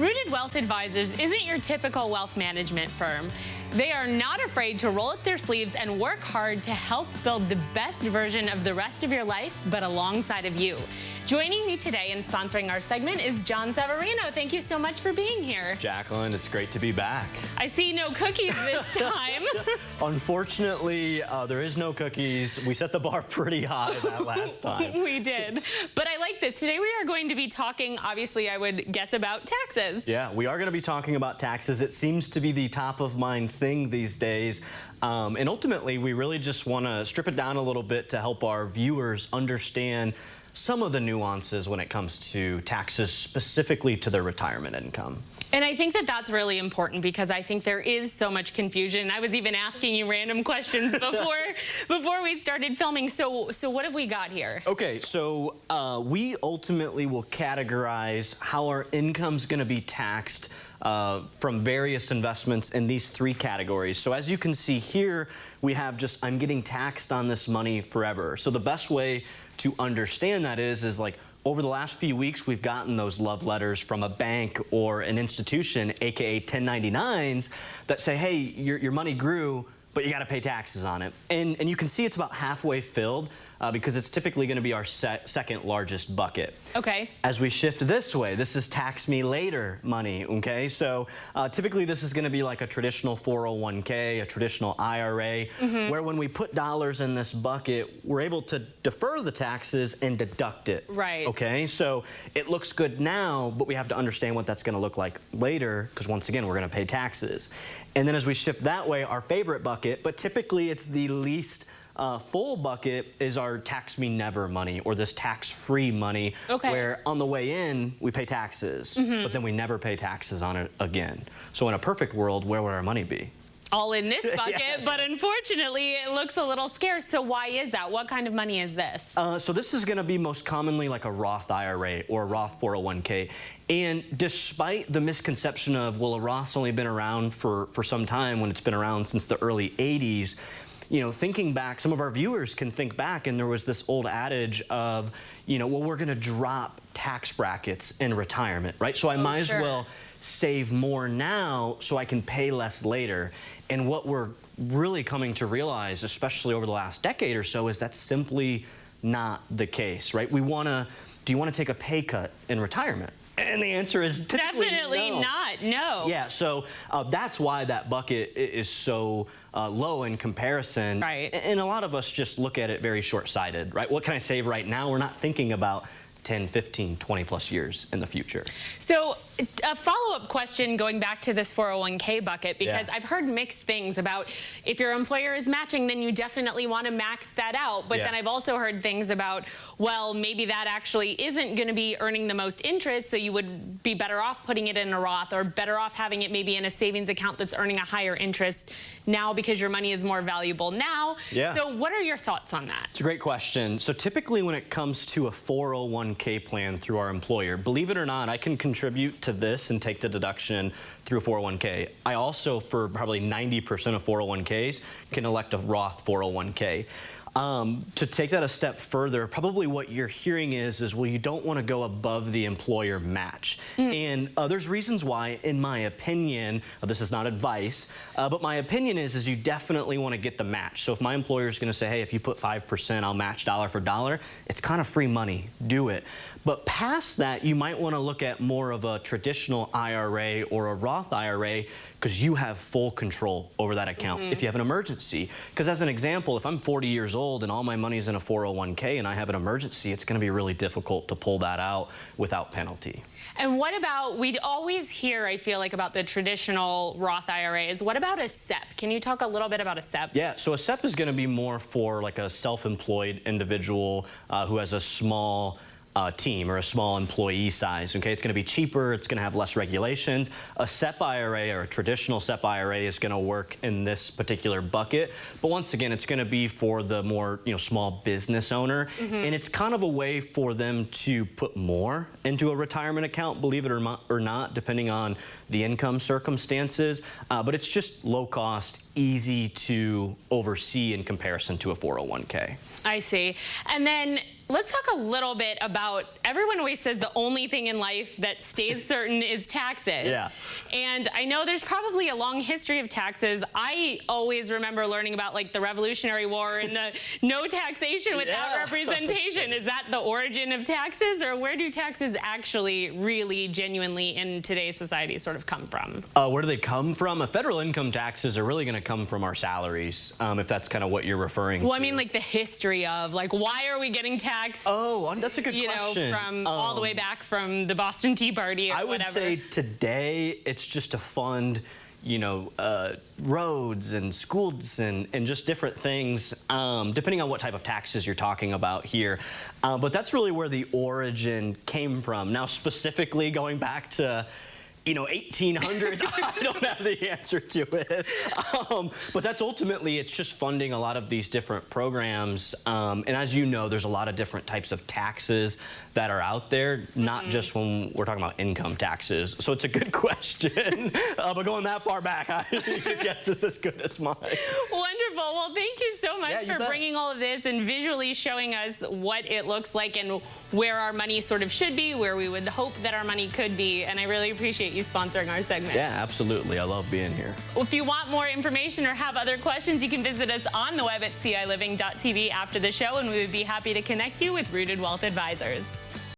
Rooted Wealth Advisors isn't your typical wealth management firm. They are not afraid to roll up their sleeves and work hard to help build the best version of the rest of your life, but alongside of you. Joining me today and sponsoring our segment is John Severino. Thank you so much for being here. Jaclyn, it's great to be back. I see no cookies this time. Unfortunately, there is no cookies. We set the bar pretty high that last time. We did. But I like this. Today we are going to be talking, obviously, I would guess, about taxes. Yeah, we are going to be talking about taxes. It seems to be the top of mind thing these days. And ultimately, we really just want to strip it down a little bit to help our viewers understand some of the nuances when it comes to taxes, specifically to their retirement income. And I think that that's really important because I think there is so much confusion. I was even asking you random questions before we started filming. So what have we got here? Okay, so we ultimately will categorize how our income's going to be taxed from various investments in these three categories. So as you can see here, we have just, I'm getting taxed on this money forever. So the best way to understand that is like, over the last few weeks, we've gotten those love letters from a bank or an institution, aka 1099s, that say, hey, your money grew, but you got to pay taxes on it. And you can see it's about halfway filled because it's typically going to be our second largest bucket. Okay. As we shift this way, this is tax me later money, okay? So typically this is going to be like a traditional 401k, a traditional IRA, where when we put dollars in this bucket, we're able to defer the taxes and deduct it. Right. Okay, so it looks good now, but we have to understand what that's going to look like later because once again, we're going to pay taxes. And then as we shift that way, our favorite bucket, but typically it's the least full bucket, is our tax me never money, or this tax-free money, where on the way in, we pay taxes, but then we never pay taxes on it again. So in a perfect world, where would our money be? All in this bucket, but unfortunately, it looks a little scarce. So why is that? What kind of money is this? So this is going to be most commonly like a Roth IRA or a Roth 401k. And despite the misconception of, well, a Roth's only been around for some time, when it's been around since the early 80s, you know, thinking back, some of our viewers can think back, and there was this old adage of, you know, well, we're going to drop tax brackets in retirement, right? So I might as well save more now so I can pay less later. And what we're really coming to realize, especially over the last decade or so, is that's simply not the case, right? Do you want to take a pay cut in retirement? And the answer is definitely no. Not. No. Yeah, so that's why that bucket is so low in comparison. Right. And a lot of us just look at it very short-sighted, right? What can I save right now? We're not thinking about 10, 15, 20 plus years in the future. So a follow-up question going back to this 401k bucket, because I've heard mixed things about if your employer is matching, then you definitely want to max that out. But then I've also heard things about, well, maybe that actually isn't going to be earning the most interest, so you would be better off putting it in a Roth, or better off having it maybe in a savings account that's earning a higher interest now because your money is more valuable now. So what are your thoughts on that? It's a great question. So typically when it comes to a 401k plan through our employer, believe it or not, I can contribute to this and take the deduction through 401k. I also, for probably 90% of 401ks, can elect a Roth 401k. To take that a step further, probably what you're hearing is well, you don't want to go above the employer match. And there's reasons why, in my opinion, this is not advice, but my opinion is you definitely want to get the match. So if my employer is going to say, hey, if you put 5%, I'll match dollar for dollar, it's kind of free money. Do it. But past that, you might want to look at more of a traditional IRA or a Roth IRA, because you have full control over that account if you have an emergency. Because as an example, if I'm 40 years old and all my money is in a 401k and I have an emergency, it's going to be really difficult to pull that out without penalty. And what about, we'd always hear, I feel like, about the traditional Roth IRAs. What about a SEP? Can you talk a little bit about a SEP? Yeah, so a SEP is going to be more for like a self-employed individual who has a small team or a small employee size. Okay, it's going to be cheaper, it's going to have less regulations. A SEP IRA or a traditional SEP IRA is going to work in this particular bucket, but once again, it's going to be for the more, you know, small business owner, and it's kind of a way for them to put more into a retirement account, believe it or not, depending on the income circumstances, but it's just low cost, easy to oversee in comparison to a 401k. I see. And then Let's talk a little bit about, everyone always says the only thing in life that stays certain is taxes. Yeah. And I know there's probably a long history of taxes. I always remember learning about like the Revolutionary War and the no taxation without representation. Is that the origin of taxes, or where do taxes actually really genuinely in today's society sort of come from? Where do they come from? Federal income taxes are really going to come from our salaries, if that's kind of what you're referring to. Well, I mean like the history of, like, why are we getting taxed? Oh, that's a good question. You know, from all the way back from the Boston Tea Party or I would say today it's just to fund, you know, roads and schools and just different things, depending on what type of taxes you're talking about here. But that's really where the origin came from. Now, specifically going back to, you know, 1800s, I don't have the answer to it. But that's ultimately, it's just funding a lot of these different programs. And as you know, there's a lot of different types of taxes that are out there, not just when we're talking about income taxes. So it's a good question. But going that far back, your guess is as good as mine. Wonderful. Well, thank you so much for bringing all of this and visually showing us what it looks like and where our money sort of should be, where we would hope that our money could be. And I really appreciate you sponsoring our segment. Yeah, absolutely. I love being here. If you want more information or have other questions, you can visit us on the web at ciLiving.tv after the show, and we would be happy to connect you with Rooted Wealth Advisors.